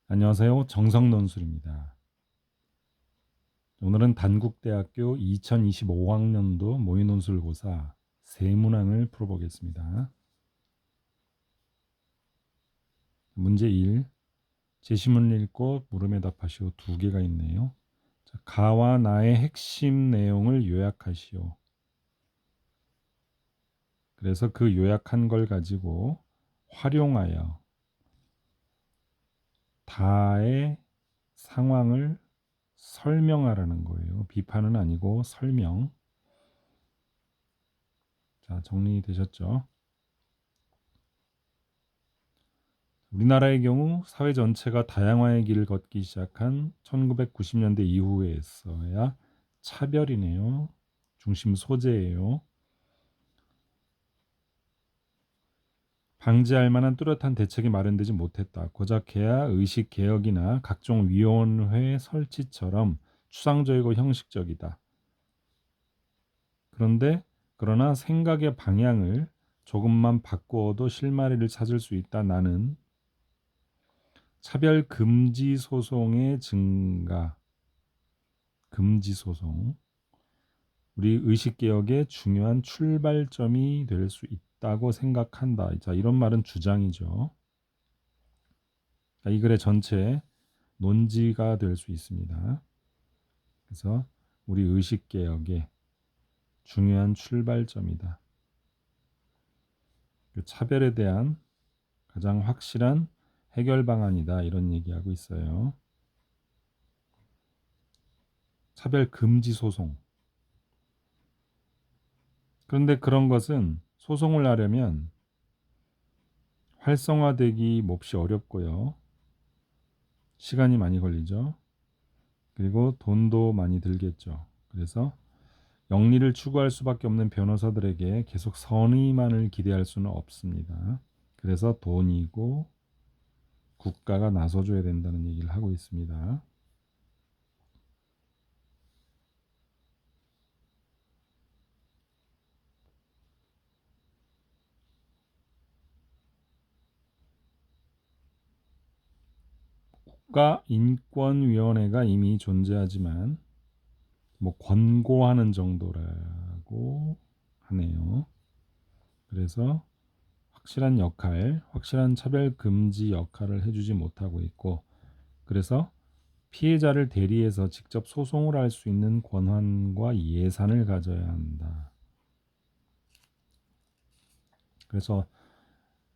안녕하세요. 정성논술입니다. 오늘은 단국대학교 2025학년도 모의논술고사 세문항을 풀어보겠습니다. 문제 1. 제시문을 읽고 물음에 답하시오. 두 개가 있네요. 자, 가와 나의 핵심 내용을 요약하시오. 그래서 그 요약한 걸 가지고 활용하여 다의 상황을 설명하라는 거예요. 비판은 아니고 설명. 자, 정리되셨죠? 우리나라의 경우 사회 전체가 다양화의 길을 걷기 시작한 1990년대 이후에서야 차별이네요. 중심 소재예요. 방지할 만한 뚜렷한 대책이 마련되지 못했다. 고작해야 의식개혁이나 각종 위원회 설치처럼 추상적이고 형식적이다. 그러나 생각의 방향을 조금만 바꾸어도 실마리를 찾을 수 있다. 나는 차별 금지 소송의 증가, 금지 소송, 우리 의식개혁의 중요한 출발점이 될 수 있다고 생각한다. 자, 이런 말은 주장이죠. 이 글의 전체 논지가 될 수 있습니다. 그래서 우리 의식개혁의 중요한 출발점이다. 그 차별에 대한 가장 확실한 해결 방안이다. 이런 얘기하고 있어요. 차별 금지 소송. 그런데 그런 것은 소송을 하려면 활성화되기 몹시 어렵고요. 시간이 많이 걸리죠. 그리고 돈도 많이 들겠죠. 그래서 영리를 추구할 수밖에 없는 변호사들에게 계속 선의만을 기대할 수는 없습니다. 그래서 돈이고 국가가 나서줘야 된다는 얘기를 하고 있습니다. 국가인권위원회가 이미 존재하지만 권고하는 정도라고 하네요. 그래서 확실한 역할, 확실한 차별 금지 역할을 해주지 못하고 있고, 그래서 피해자를 대리해서 직접 소송을 할 수 있는 권한과 예산을 가져야 한다. 그래서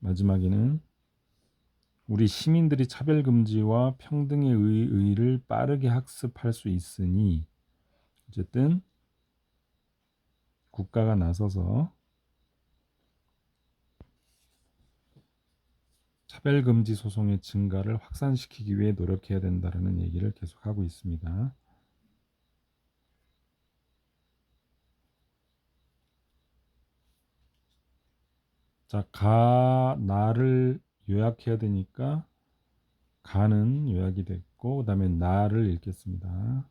마지막에는 우리 시민들이 차별금지와 평등의 의의를 빠르게 학습할 수 있으니 어쨌든 국가가 나서서 차별금지 소송의 증가를 확산시키기 위해 노력해야 된다는 얘기를 계속하고 있습니다. 자, 나를 요약해야 되니까 가는 요약이 됐고, 그 다음에 나를 읽겠습니다.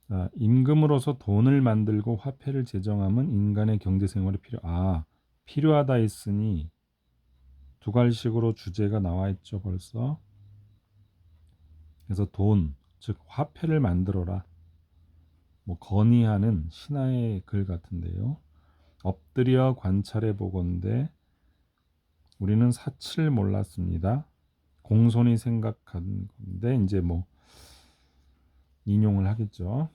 자, 임금으로서 돈을 만들고 화폐를 제정함은 인간의 경제생활에 필요하다 했으니 두 갈식으로 주제가 나와 있죠, 벌써. 그래서 돈, 즉 화폐를 만들어라. 건의하는 신하의 글 같은데요. 엎드려 관찰해 보건대 우리는 사치를 몰랐습니다. 공손히 생각한 건데 이제 인용을 하겠죠.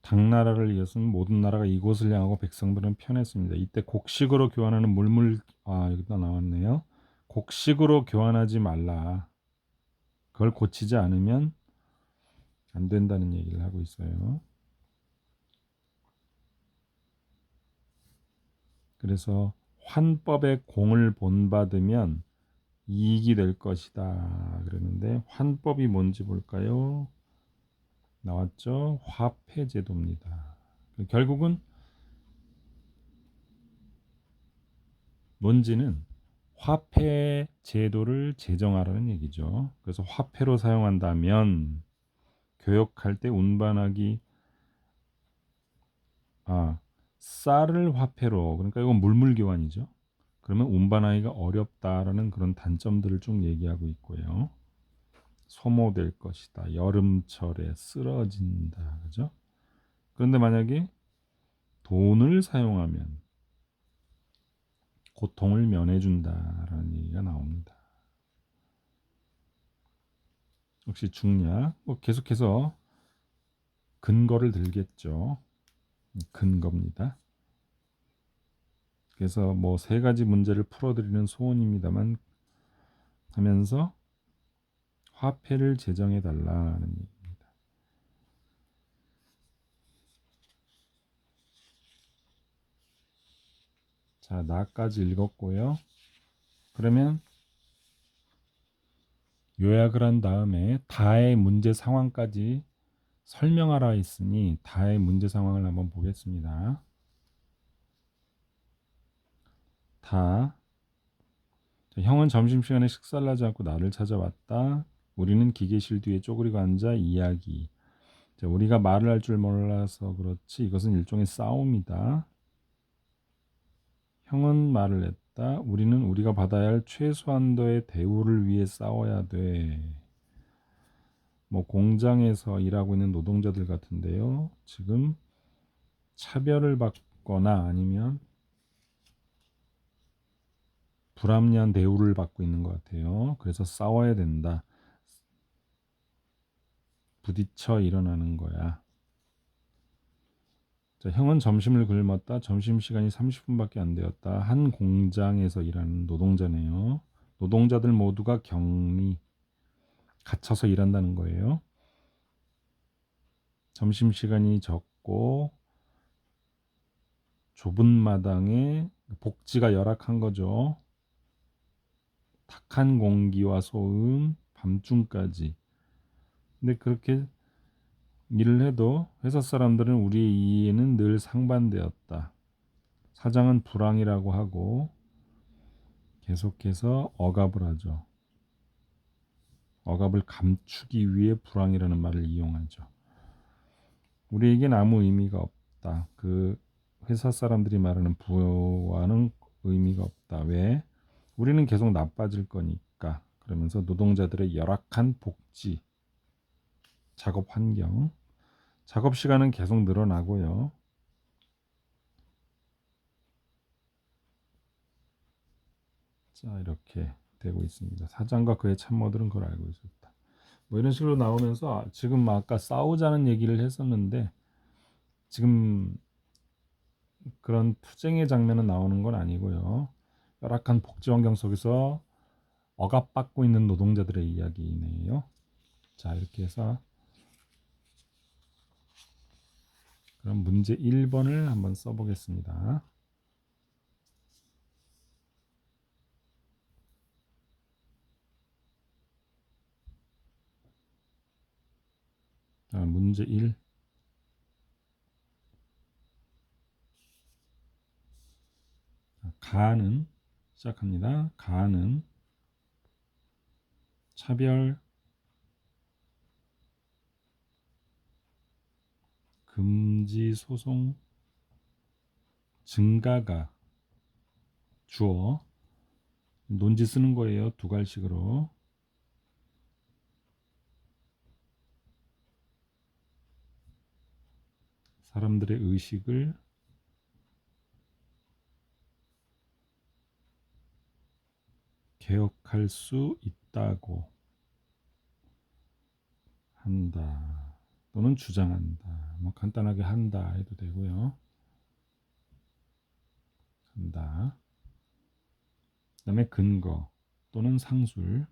당나라를 이었으면 모든 나라가 이곳을 향하고 백성들은 편했습니다. 이때 곡식으로 교환하는 여기다 나왔네요. 곡식으로 교환하지 말라. 그걸 고치지 않으면 안 된다는 얘기를 하고 있어요. 그래서 환법의 공을 본받으면 이익이 될 것이다. 그러는데 환법이 뭔지 볼까요? 나왔죠? 화폐제도입니다. 결국은 논지는 화폐 제도를 제정하라는 얘기죠. 그래서 화폐로 사용한다면 교역할 때 운반하기 쌀을 화폐로, 그러니까 이건 물물교환이죠. 그러면 운반하기가 어렵다라는 그런 단점들을 쭉 얘기하고 있고요. 소모될 것이다. 여름철에 쓰러진다. 그죠? 그런데 만약에 돈을 사용하면 고통을 면해준다라는 얘기가 나옵니다. 역시 중략, 계속해서 근거를 들겠죠. 근거입니다. 그래서 뭐 세 가지 문제를 풀어드리는 소원입니다만 하면서 화폐를 제정해 달라는 얘기입니다. 자, 나까지 읽었고요. 그러면 요약을 한 다음에 다의 문제 상황까지 설명하라 했으니 다의 문제 상황을 한번 보겠습니다. 다. 자, 형은 점심시간에 식사를 하지 않고 나를 찾아왔다. 우리는 기계실 뒤에 쪼그리고 앉아 이야기. 자, 우리가 말을 할 줄 몰라서 그렇지 이것은 일종의 싸움이다. 형은 말을 했다. 우리는 우리가 받아야 할 최소한도의 대우를 위해 싸워야 돼. 뭐 공장에서 일하고 있는 노동자들 같은데요. 지금 차별을 받거나 아니면 불합리한 대우를 받고 있는 것 같아요. 그래서 싸워야 된다. 부딪혀 일어나는 거야. 자, 형은 점심을 굶었다. 점심시간이 30분밖에 안 되었다. 한 공장에서 일하는 노동자네요. 노동자들 모두가 갇혀서 일한다는 거예요. 점심시간이 적고 좁은 마당에 복지가 열악한 거죠. 탁한 공기와 소음, 밤중까지. 근데 그렇게 일을 해도 회사 사람들은 우리의 이해는 늘 상반되었다. 사장은 불황이라고 하고 계속해서 억압을 하죠. 억압을 감추기 위해 불황이라는 말을 이용하죠. 우리에겐 아무 의미가 없다. 그 회사 사람들이 말하는 부와는 의미가 없다. 왜? 우리는 계속 나빠질 거니까. 그러면서 노동자들의 열악한 복지, 작업 환경, 작업 시간은 계속 늘어나고요. 자, 이렇게 되고 있습니다. 사장과 그의 참모들은 그걸 알고 있었다. 뭐 이런 식으로 나오면서 지금 아까 싸우자는 얘기를 했었는데 지금 그런 투쟁의 장면은 나오는 건 아니고요. 열악한 복지 환경 속에서 억압받고 있는 노동자들의 이야기네요. 자, 이렇게 해서 그럼 문제 1번을 한번 써보겠습니다. 자, 문제 1. 가는 시작합니다. 가는 차별 금지 소송 증가가 주어 논지 쓰는 거예요. 두 갈식으로. 사람들의 의식을 개혁할 수 있다고 한다. 또는 주장한다. 뭐 간단하게 한다 해도 되고요. 한다. 그다음에 근거 또는 상술.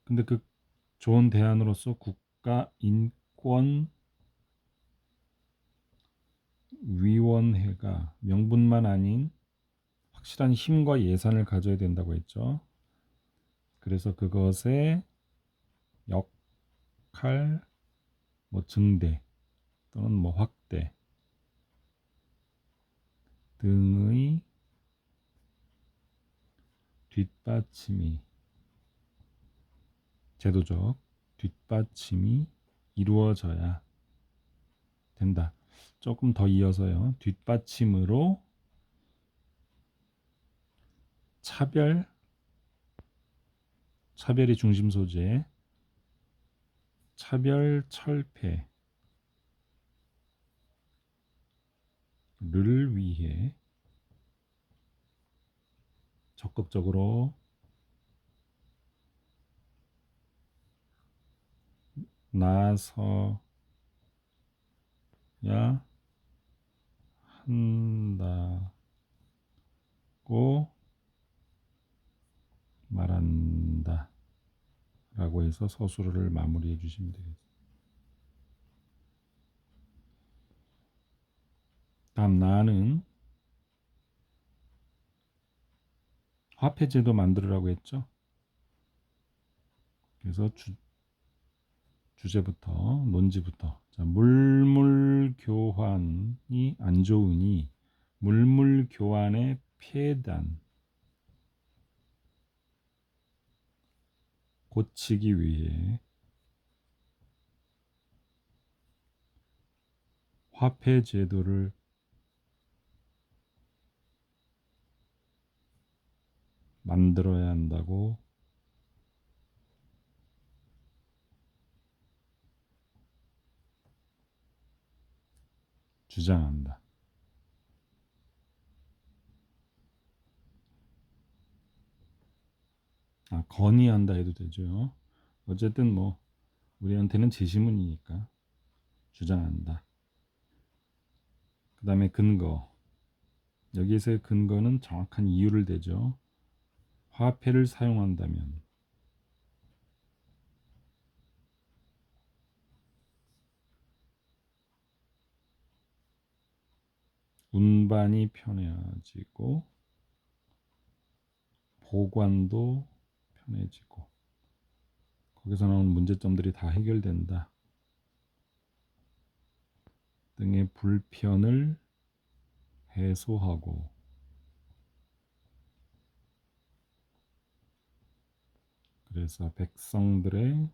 근데 그 좋은 대안으로서 국가 인권 위원회가 명분만 아닌 확실한 힘과 예산을 가져야 된다고 했죠. 그래서 그것의 역할, 뭐 증대 또는 뭐 확대 등의 뒷받침이 제도적 뒷받침이 이루어져야 된다. 조금 더 이어서요. 뒷받침으로 차별이 중심 소재, 차별 철폐를 위해 적극적으로 나서야 한다고 말한다 라고 해서 서술어를 마무리해 주시면 되겠습니다. 다음 나는 화폐제도 만들으라고 했죠. 그래서 주제부터 논지부터 자, 물물교환이 안 좋으니 물물교환의 폐단 고치기 위해 화폐제도를 만들어야 한다고 주장한다. 건의한다 해도 되죠. 어쨌든 뭐 우리한테는 제시문이니까 주장한다. 그 다음에 근거. 여기에서의 근거는 정확한 이유를 대죠. 화폐를 사용한다면 운반이 편해지고 보관도 편해지고 거기서 나오는 문제점들이 다 해결된다 등의 불편을 해소하고 그래서 백성들의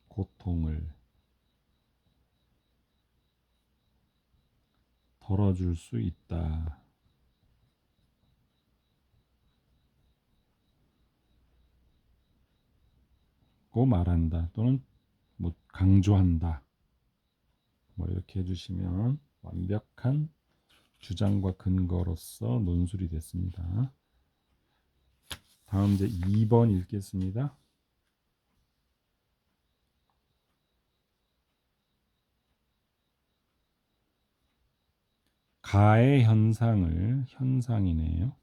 고통을 덜어줄 수 있다고 말한다 또는 뭐 강조한다 뭐 이렇게 해주시면 완벽한 주장과 근거로서 논술이 됐습니다. 다음 이제 2번 읽겠습니다. 가의 현상이네요.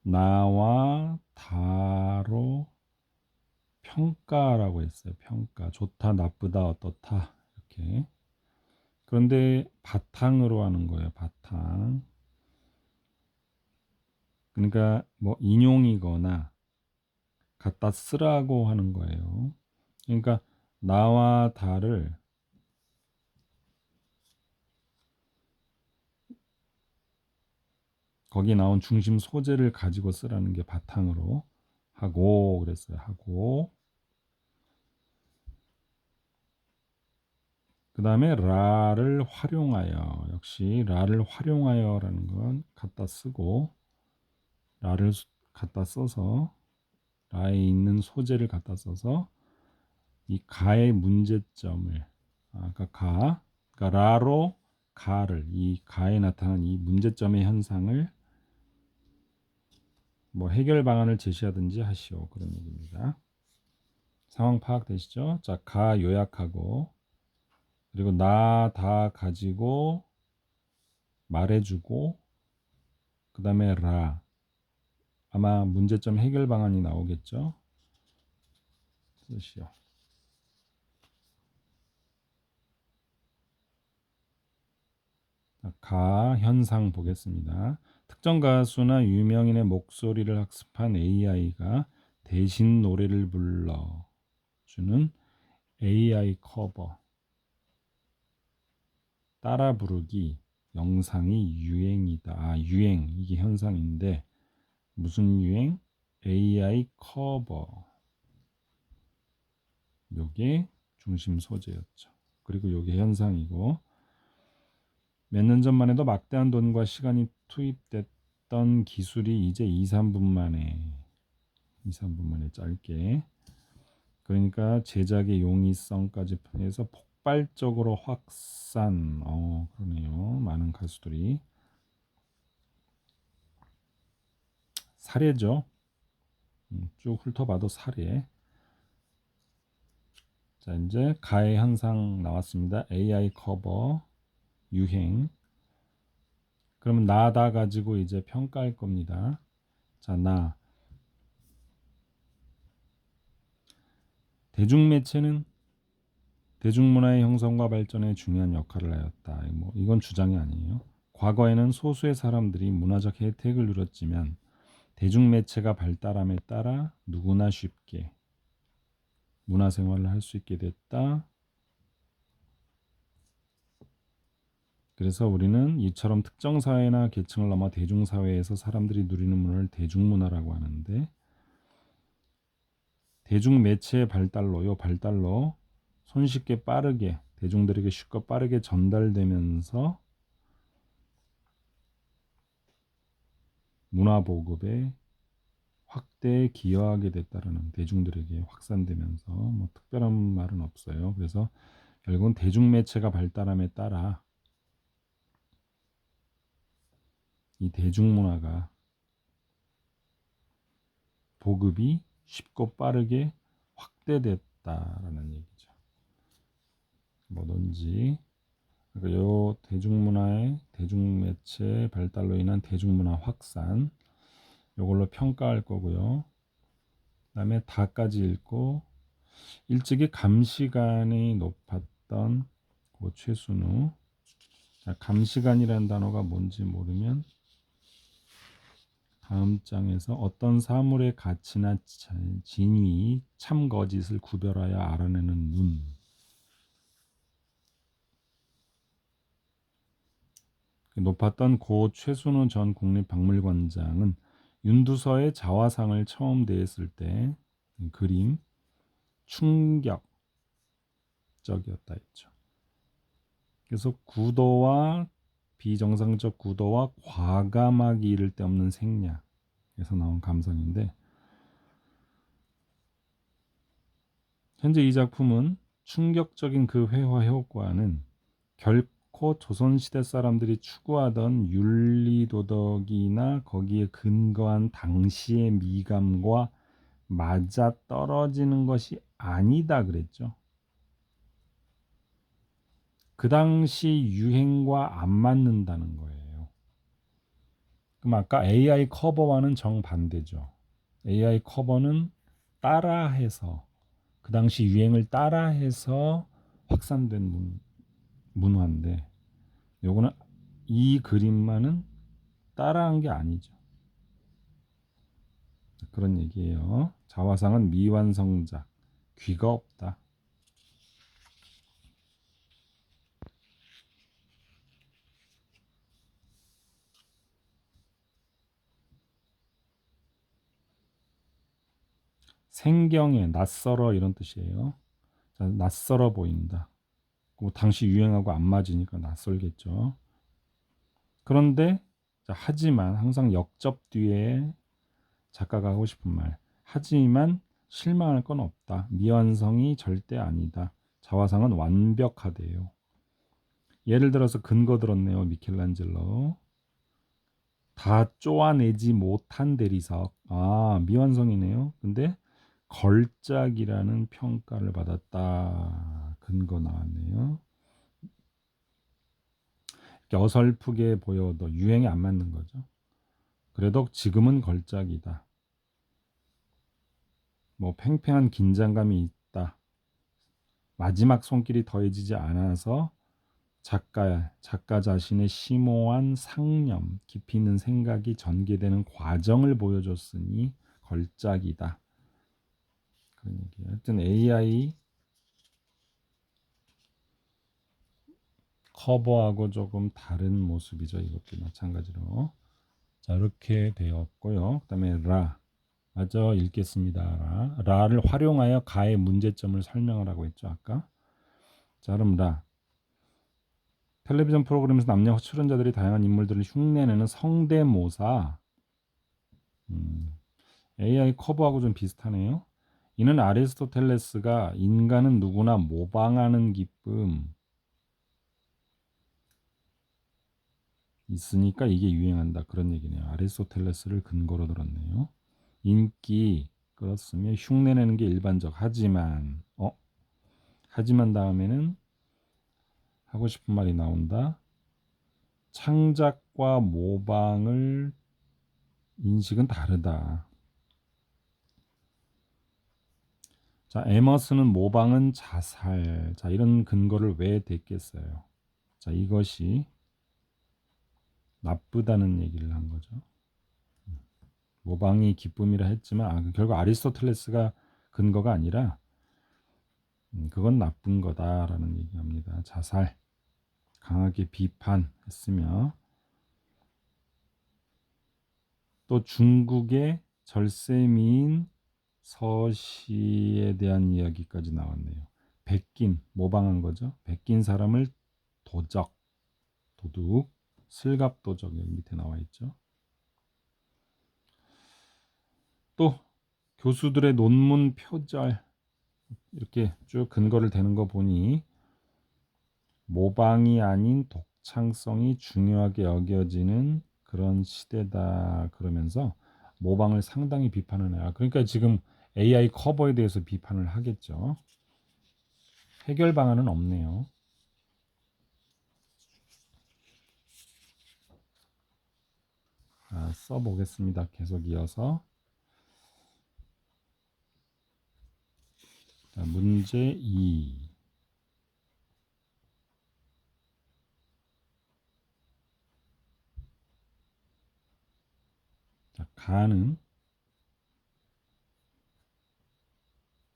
나와 다로 평가라고 했어요. 평가. 좋다, 나쁘다, 어떻다. 이렇게. 그런데 바탕으로 하는 거예요. 바탕. 그러니까 뭐 인용이거나 갖다 쓰라고 하는 거예요. 그러니까 나와 다를 거기 나온 중심 소재를 가지고 쓰라는 게 바탕으로 하고 그랬어요. 하고 그 다음에 라를 활용하여 역시 라를 활용하여라는 건 갖다 쓰고 라를 갖다 써서 라에 있는 소재를 갖다 써서 이 가의 문제점을 그러니까 라로 가를 이 가에 나타난 이 문제점의 현상을 뭐 해결 방안을 제시하든지 하시오 그런 얘기입니다. 상황 파악되시죠? 자, 가 요약하고 그리고 나 다 가지고 말해주고 그 다음에 라 아마 문제점 해결 방안이 나오겠죠. 쓰시오. 가 현상 보겠습니다. 특정 가수나 유명인의 목소리를 학습한 AI가 대신 노래를 불러주는 AI 커버 따라 부르기 영상이 유행이다. 유행 이게 현상인데 무슨 유행? AI 커버. 요게 중심 소재였죠. 그리고 요게 현상이고, 몇 년 전만 해도 막대한 돈과 시간이 투입됐던 기술이 이제 2, 3분 만에 짧게, 그러니까 제작의 용이성까지 해서 폭발적으로 확산. 그러네요. 많은 가수들이 사례죠. 쭉 훑어봐도 사례. 자, 이제 가해 현상 나왔습니다. AI 커버 유행. 그러면 나다 가지고 이제 평가할 겁니다. 자, 나. 대중매체는 대중문화의 형성과 발전에 중요한 역할을 하였다. 이건 주장이 아니에요. 과거에는 소수의 사람들이 문화적 혜택을 누렸지만 대중매체가 발달함에 따라 누구나 쉽게 문화생활을 할 수 있게 됐다. 그래서 우리는 이처럼 특정 사회나 계층을 넘어 대중사회에서 사람들이 누리는 문화를 대중문화라고 하는데, 대중매체의 발달로 손쉽게 빠르게 대중들에게 쉽고 빠르게 전달되면서 문화 보급에 확대에 기여하게 됐다라는, 대중들에게 확산되면서 특별한 말은 없어요. 그래서 결국은 대중매체가 발달함에 따라 이 대중문화가 보급이 쉽고 빠르게 확대됐다라는 얘기죠. 뭐든지, 그러니까 요 대중문화의 대중매체 발달로 인한 대중문화 확산, 요걸로 평가할 거고요. 그다음에 다까지 읽고, 일찍이 감시관이 높았던 고 최순우. 자, 감시관이라는 단어가 뭔지 모르면 다음 장에서 어떤 사물의 가치나 진위, 참거짓을 구별하여 알아내는 눈. 높았던 고 최순우 전 국립박물관장은 윤두서의 자화상을 처음 대했을 때 그림 충격적이었다 했죠. 그래서 구도와 비정상적 구도와 과감하기 이를 데 없는 생략에서 나온 감상인데, 현재 이 작품은 충격적인 그 회화 효과는 결코 조선시대 사람들이 추구하던 윤리도덕이나 거기에 근거한 당시의 미감과 맞아 떨어지는 것이 아니다 그랬죠. 그 당시 유행과 안 맞는다는 거예요. 그럼 아까 AI 커버와는 정반대죠. AI 커버는 따라해서, 그 당시 유행을 따라해서 확산된 문화인데, 요거는 이 그림만은 따라한 게 아니죠. 그런 얘기예요. 자화상은 미완성작, 귀가 없다. 생경해, 낯설어 이런 뜻이에요. 자, 낯설어 보인다. 당시 유행하고 안 맞으니까 낯설겠죠. 그런데 하지만, 항상 역접 뒤에 작가가 하고 싶은 말, 하지만 실망할 건 없다. 미완성이 절대 아니다. 자화상은 완벽하대요. 예를 들어서 근거 들었네요. 미켈란젤로. 다 쪼아내지 못한 대리석. 미완성이네요. 근데 걸작이라는 평가를 받았다. 근거 나왔네요. 이렇게 어설프게 보여도 유행에 안 맞는 거죠. 그래도 지금은 걸작이다. 팽팽한 긴장감이 있다. 마지막 손길이 더해지지 않아서 작가 자신의 심오한 상념, 깊이 있는 생각이 전개되는 과정을 보여줬으니 걸작이다. 그런 얘기예요. 하여튼 AI 커버하고 조금 다른 모습이죠. 이것도 마찬가지로. 자, 이렇게 되었고요. 그다음에 라. 맞아, 읽겠습니다. 라를 활용하여 가의 문제점을 설명하라고 했죠, 아까. 자, 그럼 라. 텔레비전 프로그램에서 남녀 출연자들이 다양한 인물들을 흉내내는 성대모사. 음, AI 커버하고 좀 비슷하네요. 이는 아리스토텔레스가 인간은 누구나 모방하는 기쁨 있으니까 이게 유행한다. 그런 얘기네요. 아리스토텔레스를 근거로 들었네요. 인기 끌었으며 흉내내는 게 일반적. 하지만 다음에는 하고 싶은 말이 나온다. 창작과 모방을 인식은 다르다. 자, 에머스는 모방은 자살. 자, 이런 근거를 왜 댔겠어요? 자, 이것이 나쁘다는 얘기를 한 거죠. 모방이 기쁨이라 했지만 결국 아리스토텔레스가 근거가 아니라 그건 나쁜 거다라는 얘기합니다. 자살. 강하게 비판했으며 또 중국의 절세미인 서씨에 대한 이야기까지 나왔네요. 베낀, 모방한 거죠. 베낀 사람을 도적, 도둑, 슬갑도적 여기 밑에 나와 있죠. 또 교수들의 논문 표절 이렇게 쭉 근거를 대는 거 보니 모방이 아닌 독창성이 중요하게 여겨지는 그런 시대다 그러면서 모방을 상당히 비판을 해요. 그러니까 지금 AI 커버에 대해서 비판을 하겠죠. 해결 방안은 없네요. 써보겠습니다. 계속 이어서. 자, 문제 2. 자, 가는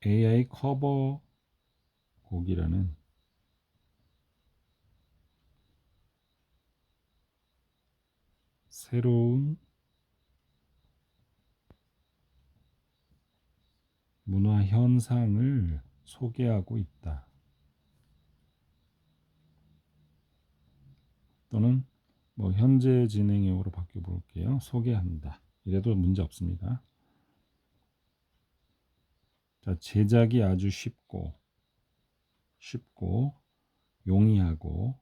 AI 커버 곡이라는 새로운 문화 현상을 소개하고 있다. 또는 뭐 현재 진행형으로 바뀌어 볼게요. 소개한다. 이래도 문제 없습니다. 자, 제작이 아주 쉽고 용이하고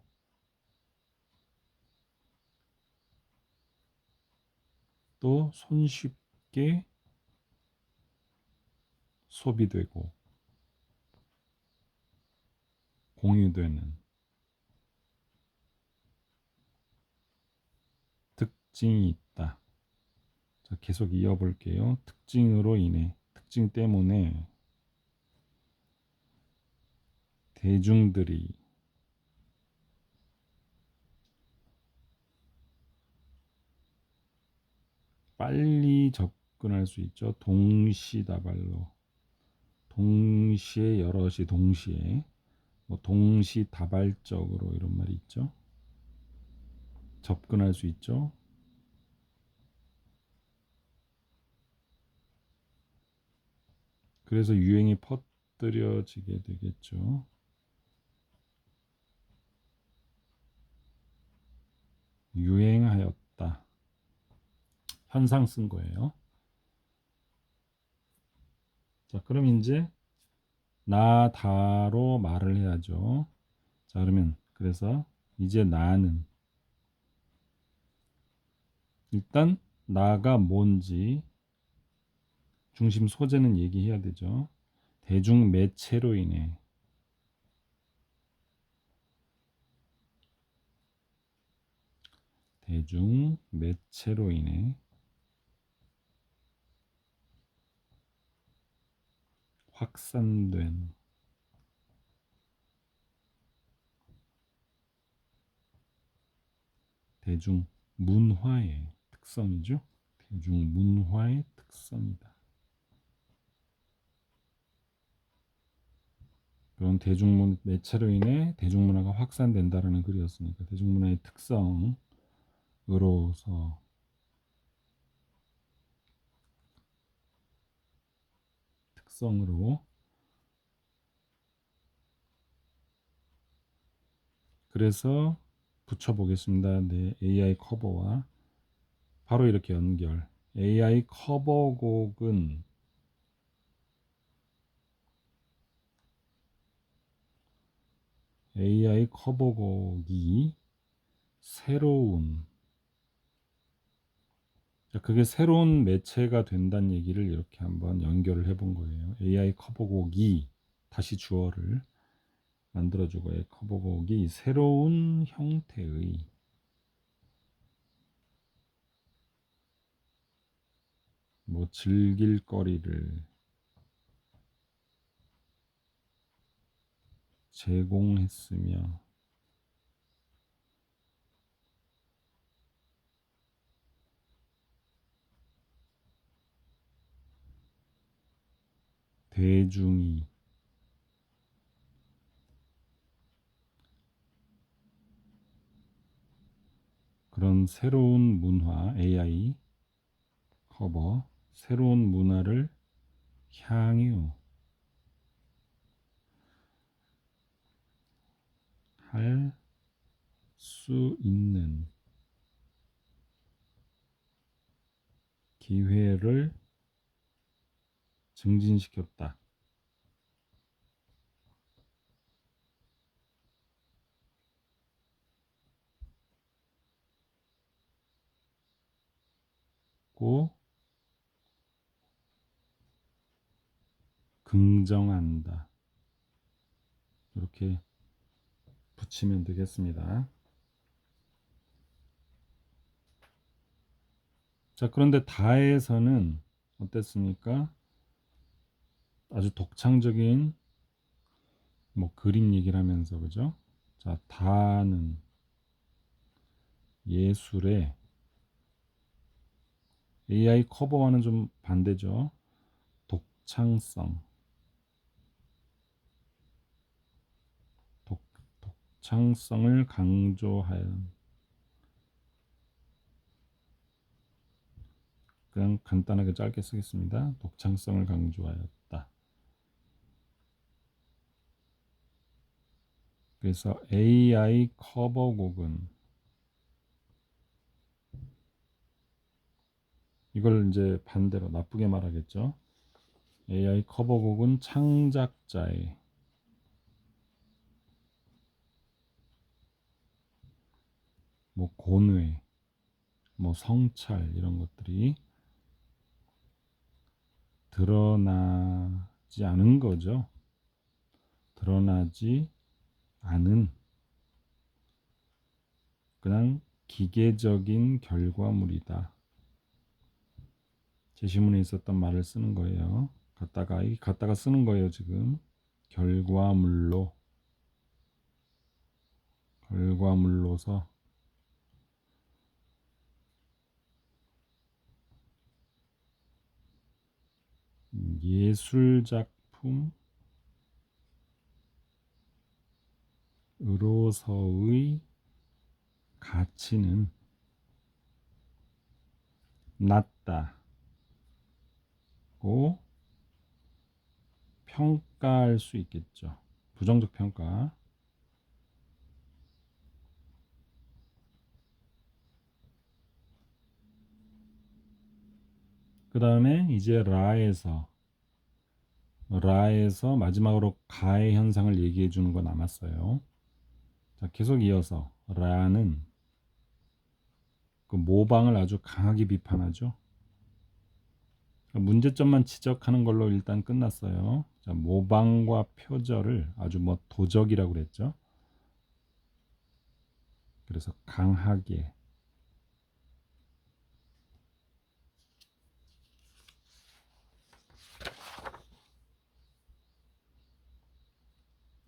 또 손쉽게 소비되고 공유되는 특징이 있다. 자, 계속 이어볼게요. 특징 때문에 대중들이 빨리 접근할 수 있죠. 동시다발로. 동시에 여럿이 동시에 뭐 동시다발적으로 이런 말이 있죠. 접근할 수 있죠. 그래서 유행이 퍼뜨려지게 되겠죠. 유행하였다. 현상 쓴 거예요. 자, 그럼 이제 나다로 말을 해야죠. 자, 그러면 그래서 이제 나는 일단 나가 뭔지 중심 소재는 얘기해야 되죠. 대중 매체로 인해 확산된 대중문화의 특성이죠. 대중문화의 특성이다. 그런 대중문 매체로 인해 대중문화가 확산된다라는 글이었으니까 대중문화의 특성으로서 특성으로 그래서 붙여보겠습니다. 네, AI 커버와 바로 이렇게 연결. AI 커버곡은 AI 커버곡이 새로운 그게 새로운 매체가 된다는 얘기를 이렇게 한번 연결을 해본 거예요. AI 커버곡이 다시 주어를 만들어주고 AI 커버곡이 새로운 형태의 뭐 즐길 거리를 제공했으며 대중이 그런 새로운 문화 AI 커버 새로운 문화를 향유 할 수 있는 기회를 증진시켰다. 고 긍정한다. 이렇게 붙이면 되겠습니다. 자, 그런데 다에서는 어땠습니까? 아주 독창적인 뭐 그림 얘기를 하면서 그죠? 자, 다는 예술의 AI 커버와는 좀 반대죠. 독창성, 독, 독창성을 강조하는 그냥 간단하게 짧게 쓰겠습니다. 독창성을 강조하였다. 그래서 AI 커버곡은 이걸 이제 반대로 나쁘게 말하겠죠. AI 커버곡은 창작자의 뭐 고뇌, 뭐 성찰 이런 것들이 드러나지 않은 거죠. 드러나지 않은 그냥 기계적인 결과물이다. 제시문에 있었던 말을 쓰는 거예요. 갖다가 쓰는 거예요, 지금. 결과물로서 예술 작품으로서의 가치는 낮다고 평가할 수 있겠죠. 부정적 평가. 그 다음에 이제 라에서 마지막으로 가의 현상을 얘기해 주는 거 남았어요. 자, 계속 이어서 라는 그 모방을 아주 강하게 비판하죠. 문제점만 지적하는 걸로 일단 끝났어요. 자, 모방과 표절을 아주 뭐 도적이라고 그랬죠. 그래서 강하게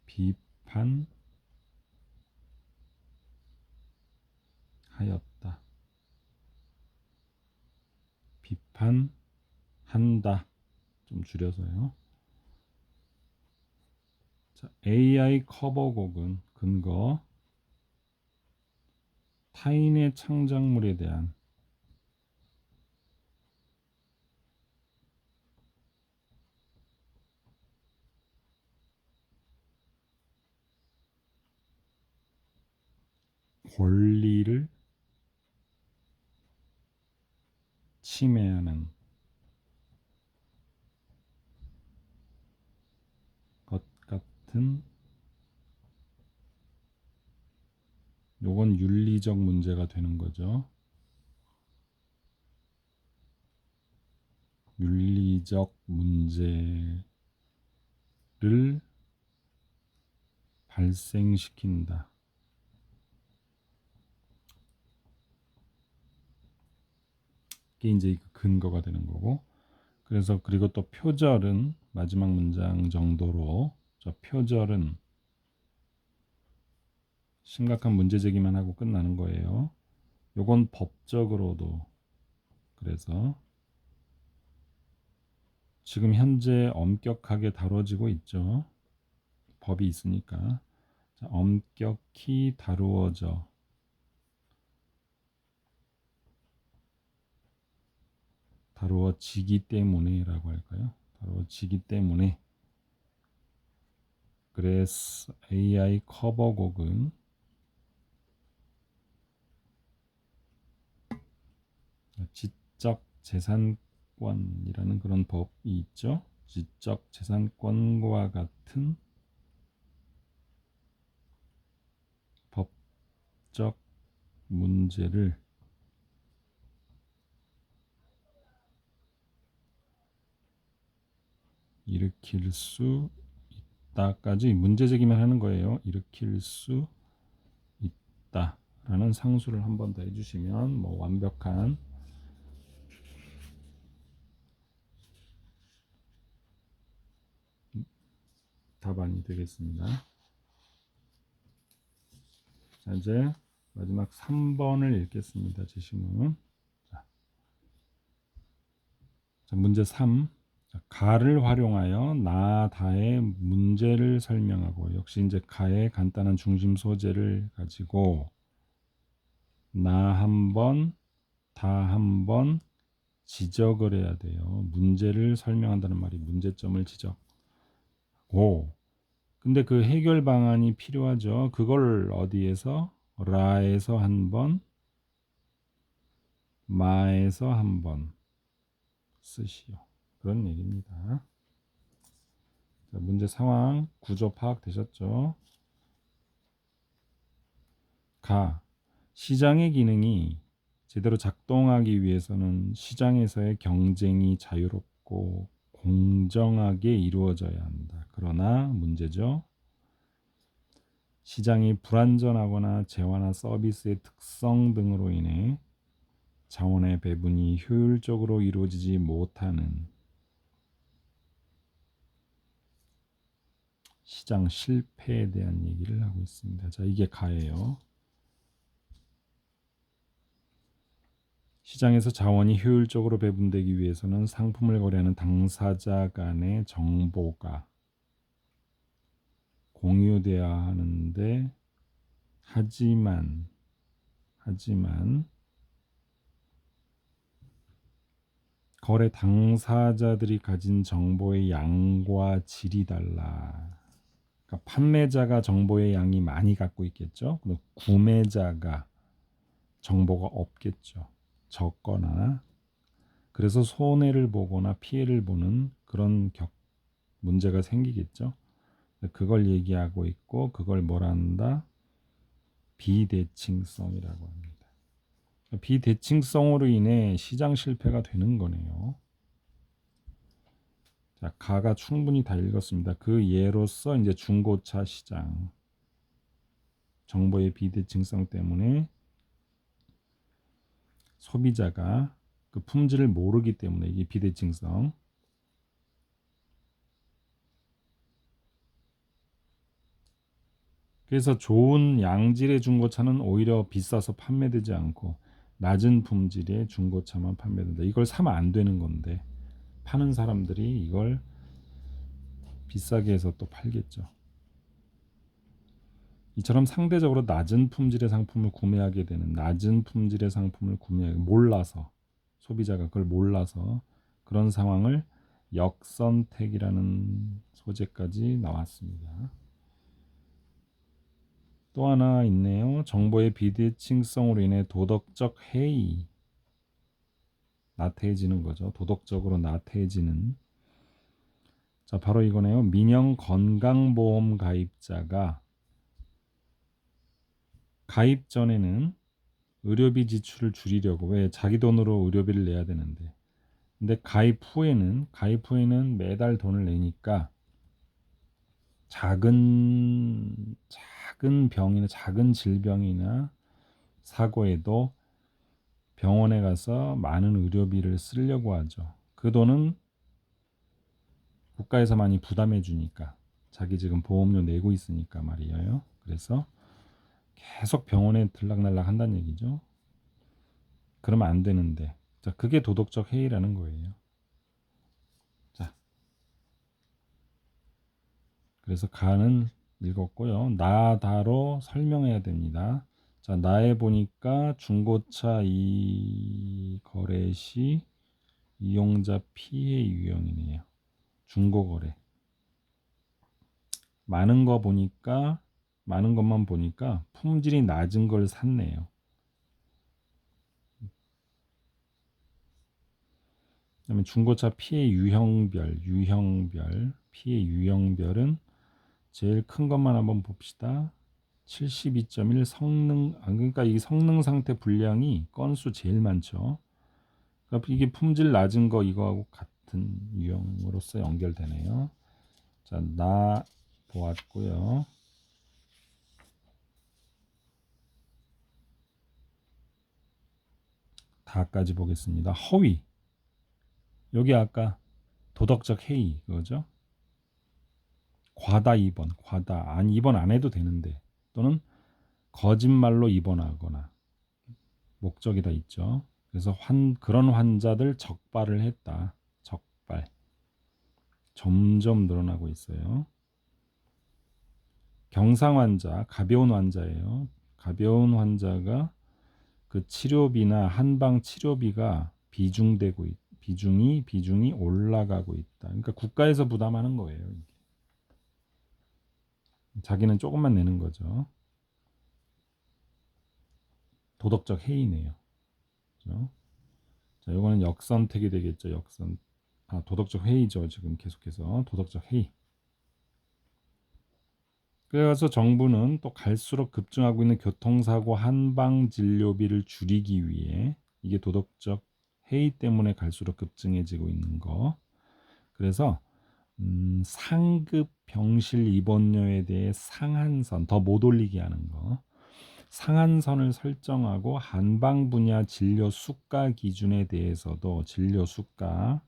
비판하였다. 비판한다. 좀 줄여서요. 자, AI 커버곡은 근거 타인의 창작물에 대한 권리를 침해하는 것 같은, 요건 윤리적 문제가 되는 거죠. 윤리적 문제를 발생시킨다. 이게 이제 근거가 되는 거고. 그래서 그리고 또 표절은 마지막 문장 정도로, 저 표절은 심각한 문제 제기만 하고 끝나는 거예요. 요건 법적으로도, 그래서 지금 현재 엄격하게 다뤄지고 있죠. 법이 있으니까. 자, 엄격히 다루어지기 때문에라고 할까요? 다루어지기 때문에. 그래서 AI 커버곡은 지적 재산권이라는 그런 법이 있죠. 지적 재산권과 같은 법적 문제를 일으킬 수 있다까지 문제 제기만 하는 거예요. 일으킬 수 있다라는 상수를 한 번 더 해주시면 뭐 완벽한 답안이 되겠습니다. 자, 이제 마지막 3번을 읽겠습니다. 제시문. 자, 문제 3. 가를 활용하여 나, 다의 문제를 설명하고, 역시 이제 가의 간단한 중심 소재를 가지고 나 한 번, 다 한 번 지적을 해야 돼요. 문제를 설명한다는 말이 문제점을 지적고, 근데 그 해결 방안이 필요하죠. 그걸 어디에서? 라에서 한 번, 마에서 한 번 쓰시오. 그런 얘기입니다. 자, 문제 상황 구조 파악되셨죠? 가. 시장의 기능이 제대로 작동하기 위해서는 시장에서의 경쟁이 자유롭고 공정하게 이루어져야 한다. 그러나 문제죠. 시장이 불완전하거나 재화나 서비스의 특성 등으로 인해 자원의 배분이 효율적으로 이루어지지 못하는 시장 실패에 대한 얘기를 하고 있습니다. 자, 이게 가예요. 시장에서 자원이 효율적으로 배분되기 위해서는 상품을 거래하는 당사자 간의 정보가 공유돼야 하는데, 하지만 거래 당사자들이 가진 정보의 양과 질이 달라. 그러니까 판매자가 정보의 양이 많이 갖고 있겠죠. 근데 구매자가 정보가 없겠죠. 적거나. 그래서 손해를 보거나 피해를 보는 그런 문제가 생기겠죠. 그걸 얘기하고 있고, 그걸 뭐라 한다? 비대칭성이라고 합니다. 비대칭성으로 인해 시장 실패가 되는 거네요. 자, 가가 충분히 다 읽었습니다. 그 예로서 이제 중고차 시장, 정보의 비대칭성 때문에 소비자가 그 품질을 모르기 때문에, 이게 비대칭성. 그래서 좋은 양질의 중고차는 오히려 비싸서 판매되지 않고 낮은 품질의 중고차만 판매된다. 이걸 사면 안 되는 건데 파는 사람들이 이걸 비싸게 해서 또 팔겠죠. 이처럼 상대적으로 낮은 품질의 상품을 구매하게 되는, 낮은 품질의 상품을 몰라서, 소비자가 그걸 몰라서 그런 상황을 역선택이라는 소재까지 나왔습니다. 또 하나 있네요. 정보의 비대칭성으로 인해 도덕적 해이, 나태해지는 거죠. 도덕적으로 나태해지는. 자, 바로 이거네요. 민영 건강보험 가입자가 가입 전에는 의료비 지출을 줄이려고, 왜 자기 돈으로 의료비를 내야 되는데, 근데 가입 후에는 매달 돈을 내니까 작은 병이나 작은 질병이나 사고에도 병원에 가서 많은 의료비를 쓰려고 하죠. 그 돈은 국가에서 많이 부담해 주니까, 자기 지금 보험료 내고 있으니까 말이에요. 그래서 계속 병원에 들락날락 한다는 얘기죠. 그러면 안 되는데, 자, 그게 도덕적 해이라는 거예요. 자, 그래서 가는 읽었고요. 나다로 설명해야 됩니다. 자, 나에 보니까 중고차 거래 시 이용자 피해 유형이네요. 중고거래. 많은 것만 보니까 품질이 낮은 걸 샀네요. 그다음에 중고차 피해 유형별 피해 유형별은 제일 큰 것만 한번 봅시다. 72.1 그러니까 이 성능 상태 불량이 건수 제일 많죠. 그러니까 이게 품질 낮은 거 이거하고 같은 유형으로서 연결되네요. 자, 나 보았고요. 다까지 보겠습니다. 허위. 여기 아까 도덕적 해이 그거죠. 과다 입원, 입원 안 해도 되는데, 또는 거짓말로 입원하거나, 목적이 다 있죠. 그래서 그런 환자들 적발을 했다. 적발. 점점 늘어나고 있어요. 경상 환자, 가벼운 환자예요. 가벼운 환자가 그 치료비나 한방 치료비가 비중이 올라가고 있다. 그러니까 국가에서 부담하는 거예요. 자기는 조금만 내는 거죠. 도덕적 해이네요. 그렇죠? 자, 이거는 역선택이 되겠죠. 도덕적 해이죠. 지금 계속해서 도덕적 해이. 그래서 정부는 또 갈수록 급증하고 있는 교통사고 한방 진료비를 줄이기 위해, 이게 도덕적 해이 때문에 갈수록 급증해지고 있는 거. 그래서 상급 병실 입원료에 대해 상한선 더 못 올리게 하는 거. 상한선을 설정하고 한방 분야 진료 수가 기준에 대해서도 진료 수가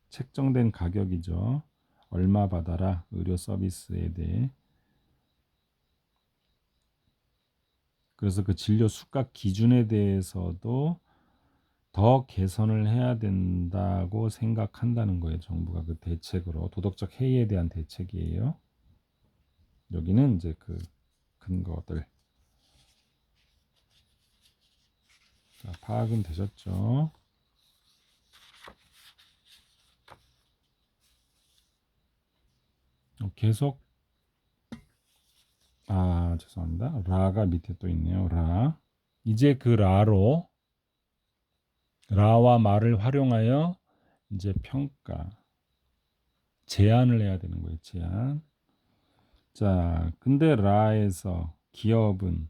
책정된 가격이죠. 얼마 받아라 의료 서비스에 대해. 그래서 그 진료 수가 기준에 대해서도 더 개선을 해야 된다고 생각한다는 거예요. 정부가 그 대책으로 도덕적 해이에 대한 대책이에요. 여기는 이제 그 근거들. 자, 파악은 되셨죠? 계속 죄송합니다. 라가 밑에 또 있네요. 라. 이제 그 라와 말을 활용하여 이제 평가, 제안을 해야 되는 거예요. 제안. 자, 근데 라에서 기업은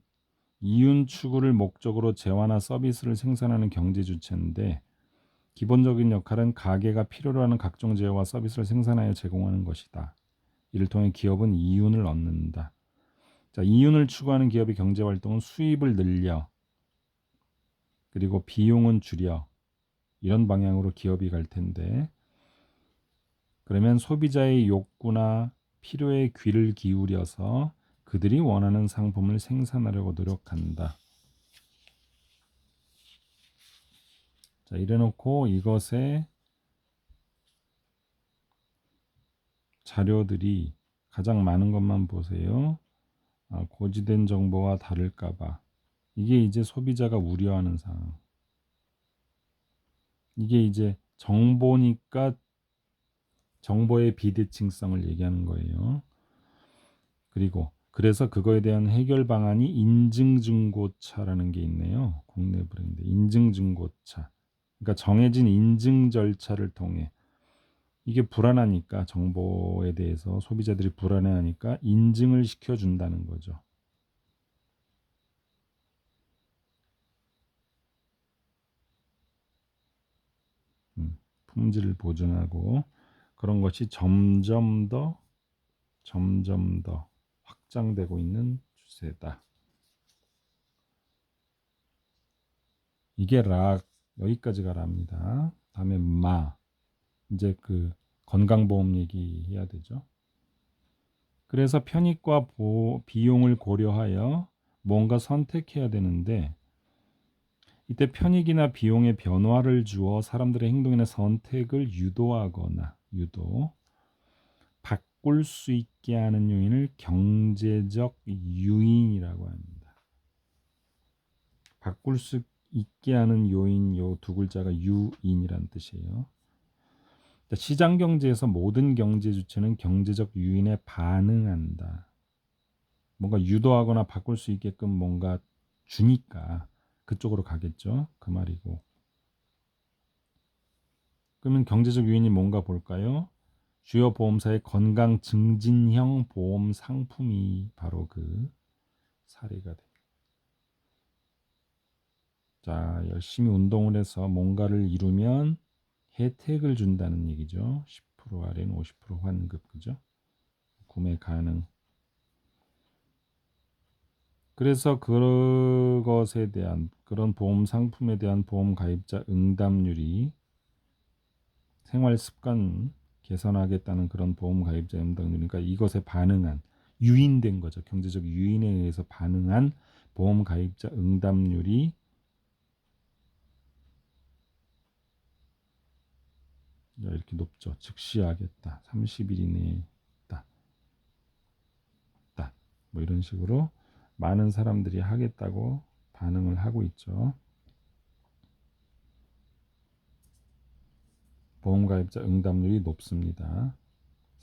이윤 추구를 목적으로 재화나 서비스를 생산하는 경제 주체인데, 기본적인 역할은 가게가 필요로 하는 각종 재화와 서비스를 생산하여 제공하는 것이다. 이를 통해 기업은 이윤을 얻는다. 자, 이윤을 추구하는 기업의 경제 활동은 수입을 늘려, 그리고 비용은 줄여, 이런 방향으로 기업이 갈 텐데, 그러면 소비자의 욕구나 필요에 귀를 기울여서 그들이 원하는 상품을 생산하려고 노력한다. 자, 이래놓고 이것의 자료들이 가장 많은 것만 보세요. 고지된 정보와 다를까봐. 이게 이제 소비자가 우려하는 상황. 이게 이제 정보니까 정보의 비대칭성을 얘기하는 거예요. 그리고 그래서 그거에 대한 해결 방안이 인증증고차라는 게 있네요. 국내 브랜드 인증증고차. 그러니까 정해진 인증 절차를 통해 이게 불안하니까 정보에 대해서 소비자들이 불안해하니까 인증을 시켜준다는 거죠. 품질을 보증하고 그런 것이 점점 더 확장되고 있는 추세다. 이게 여기까지가 랍니다. 다음에 이제 그 건강보험 얘기해야 되죠. 그래서 편익과 비용을 고려하여 뭔가 선택해야 되는데 이때 편익이나 비용의 변화를 주어 사람들의 행동이나 선택을 유도하거나 바꿀 수 있게 하는 요인을 경제적 유인이라고 합니다. 바꿀 수 있게 하는 요인 요 두 글자가 유인이란 뜻이에요. 시장 경제에서 모든 경제 주체는 경제적 유인에 반응한다. 뭔가 유도하거나 바꿀 수 있게끔 뭔가 주니까 그쪽으로 가겠죠. 그 말이고. 그러면 경제적 유인이 뭔가 볼까요? 주요 보험사의 건강 증진형 보험 상품이 바로 그 사례가 됩니다. 자, 열심히 운동을 해서 뭔가를 이루면 혜택을 준다는 얘기죠. 10% 할인, 50% 환급, 그죠? 구매 가능. 그래서 그것에 대한 그런 보험 상품에 대한 보험 가입자 응답률이 생활 습관 개선하겠다는 그런 보험 가입자 응답률이니까 이것에 반응한 유인된 거죠. 경제적 유인에 의해서 반응한 보험 가입자 응답률이 이렇게 높죠. 즉시 하겠다. 30일 이내에 있다. 뭐 이런 식으로 많은 사람들이 하겠다고 반응을 하고 있죠. 보험가입자 응답률이 높습니다.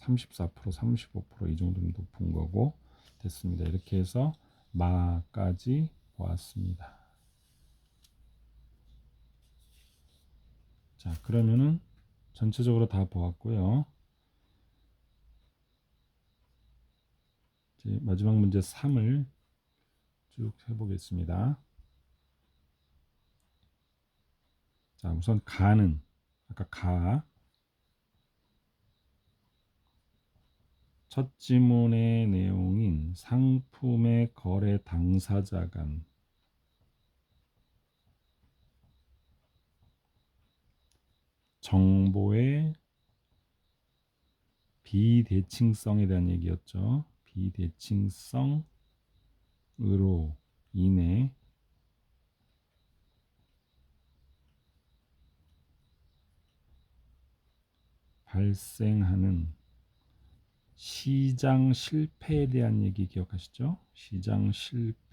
34%, 35%이 정도면 높은 거고 됐습니다. 이렇게 해서 마까지 보았습니다. 자, 그러면은 전체적으로 다 보았고요. 이제 마지막 문제 3을 쭉 해보겠습니다. 자, 우선 가는 아까 첫 지문의 내용인 상품의 거래 당사자 간 정보의 비대칭성에 대한 얘기였죠. 비대칭성으로 인해 발생하는 시장 실패에 대한 얘기 기억하시죠? 시장 실패를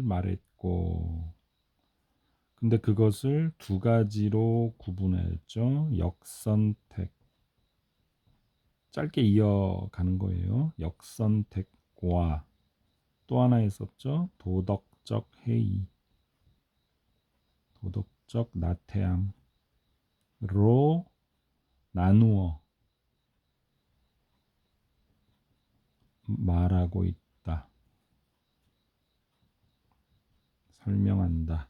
말했고 근데 그것을 두 가지로 구분했죠. 역선택 짧게 이어가는 거예요. 역선택과 또 하나 있었죠. 도덕적 해이, 도덕적 나태함으로 나누어 말하고 있다. 설명한다.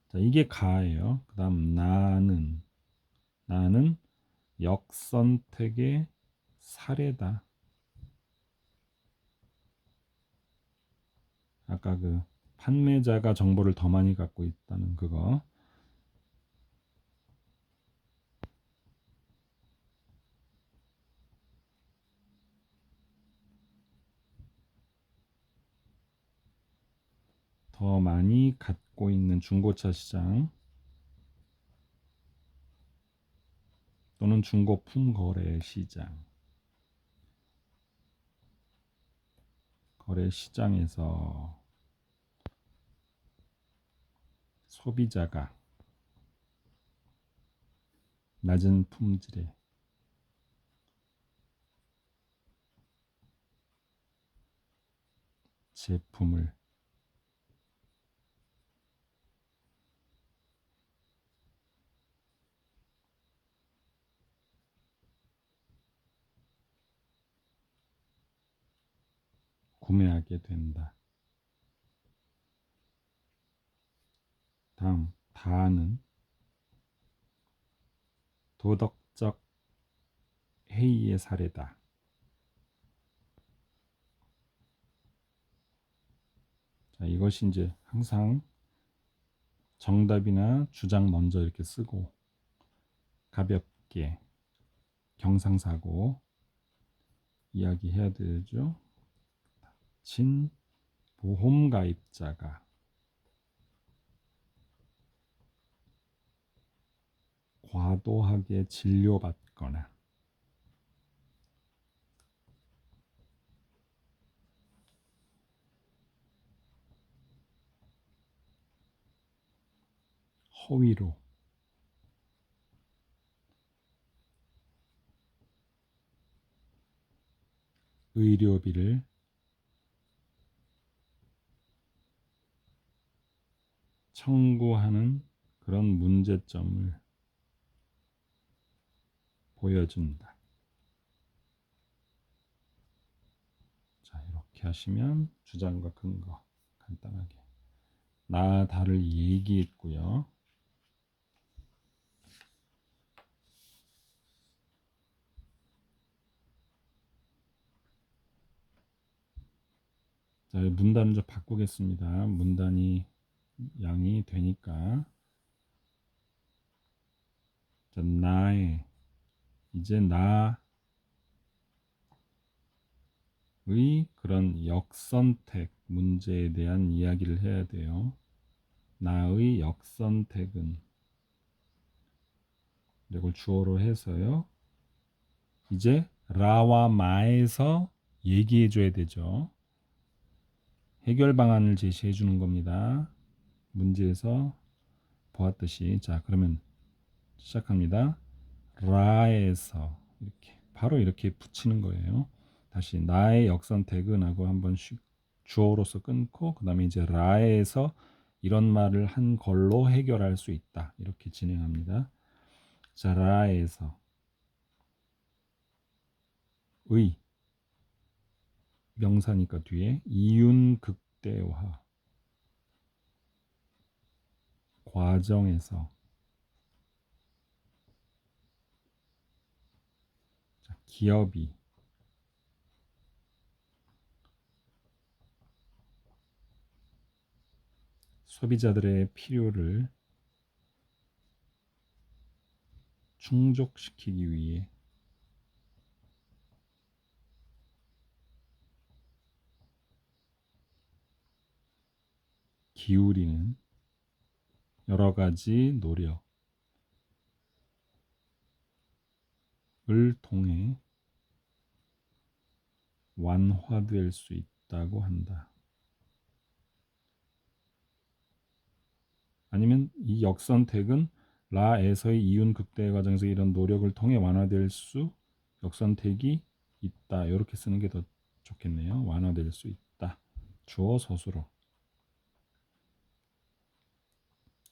자, 이게 가예요. 그 다음 나는 역선택의 사례다. 아까 그 판매자가 정보를 더 많이 갖고 있다는 그거. 더 많이 갖고 있는 중고차 시장 또는 중고품 거래 시장. 거래 시장에서 소비자가 낮은 품질의 제품을 구매하게 된다. 다음 다는 도덕적 해이의 사례다. 자, 이것이 이제 항상 정답이나 주장 먼저 이렇게 쓰고 가볍게 경상사고 이야기해야 되죠. 진 보험가입자가 과도하게 진료받거나 허위로 의료비를 청구하는 그런 문제점을 보여준다. 자, 이렇게 하시면 주장과 근거 간단하게 나 다를 얘기했고요. 자, 문단을 좀 바꾸겠습니다. 문단이 양이 되니까 자, 나의 이제 나의 그런 역선택 문제에 대한 이야기를 해야 돼요. 나의 역선택은 이걸 주어로 해서요. 이제 라와 마에서 얘기해 줘야 되죠. 해결 방안을 제시해 주는 겁니다. 문제에서 보았듯이 자, 그러면 시작합니다. 라에서 이렇게 바로 이렇게 붙이는 거예요. 다시 나의 역선택은 하고 한번 주어로서 끊고 그 다음에 이제 라에서 이런 말을 한 걸로 해결할 수 있다. 이렇게 진행합니다. 자, 라에서 의 명사니까 뒤에 이윤 극대화 과정에서 자, 기업이 소비자들의 필요를 충족시키기 위해 기울이는 여러 가지 노력을 통해 완화될 수 있다고 한다. 아니면 이 역선택은 라에서의 이윤 극대화 과정에서 이런 노력을 통해 완화될 수 역선택이 있다. 이렇게 쓰는 게 더 좋겠네요. 완화될 수 있다. 주어 서술어.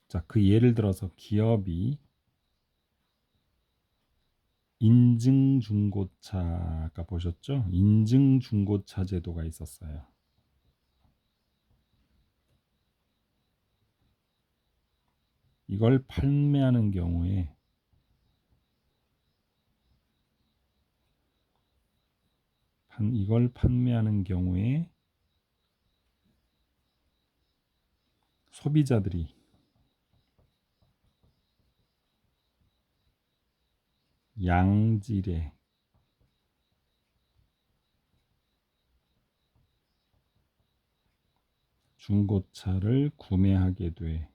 자, 그 예를 들어서 기업이 인증중고차 아까 보셨죠? 인증중고차 제도가 있었어요. 이걸 판매하는 경우에 소비자들이 양질의 중고차를 구매하게 돼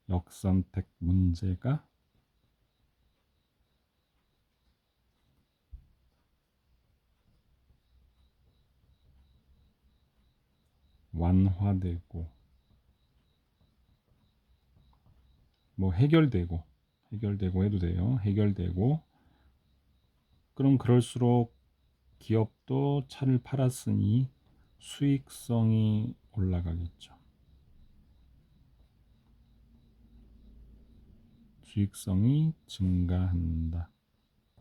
역선택 문제가 완화되고 뭐 해결되고 해도 돼요. 해결되고 그럼 그럴수록 기업도 차를 팔았으니 수익성이 올라가겠죠. 수익성이 증가한다.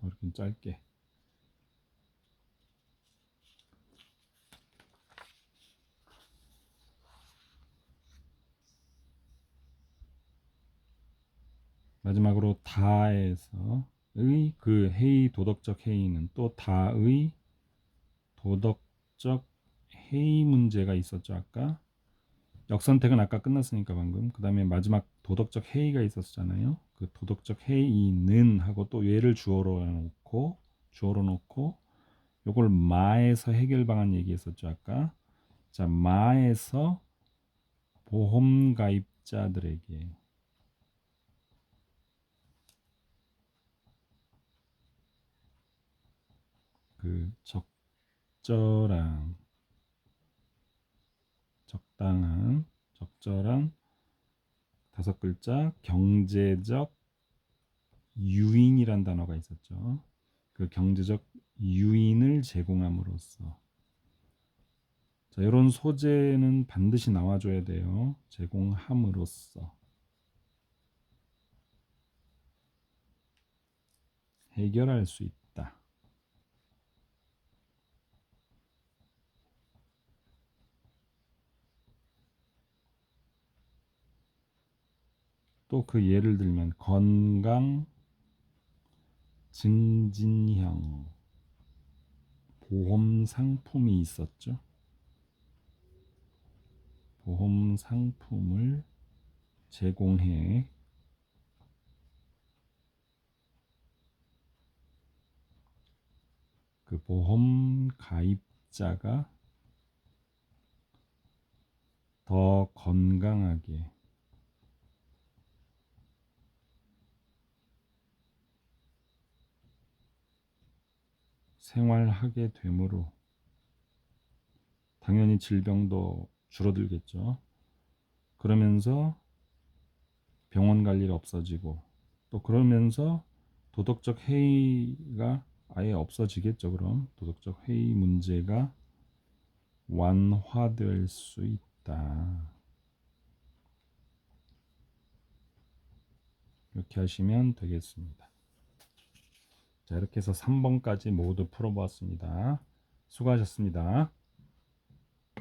이렇게 짧게. 마지막으로 다에서의 그 해이, 도덕적 해이는 또 다의 도덕적 해이 문제가 있었죠. 아까 역선택은 아까 끝났으니까 방금. 그 다음에 마지막 도덕적 해이가 있었잖아요. 그 도덕적 해이는 하고 또 얘를 주어로 놓고 요걸 마에서 해결 방안 얘기했었죠. 아까. 자, 마에서 보험 가입자들에게 그 적절한, 적당한, 적절한 다섯 글자 경제적 유인이란 단어가 있었죠. 그 경제적 유인을 제공함으로써. 자, 이런 소재는 반드시 나와줘야 돼요. 제공함으로써 해결할 수 있다. 또 그 예를 들면 건강 증진형 보험 상품이 있었죠. 보험 상품을 제공해 그 보험 가입자가 더 건강하게 생활하게 되므로 당연히 질병도 줄어들겠죠. 그러면서 병원 갈 일 없어지고 또 그러면서 도덕적 해이가 아예 없어지겠죠. 그럼 도덕적 해이 문제가 완화될 수 있다. 이렇게 하시면 되겠습니다. 자, 이렇게 해서 3번까지 모두 풀어보았습니다. 수고하셨습니다.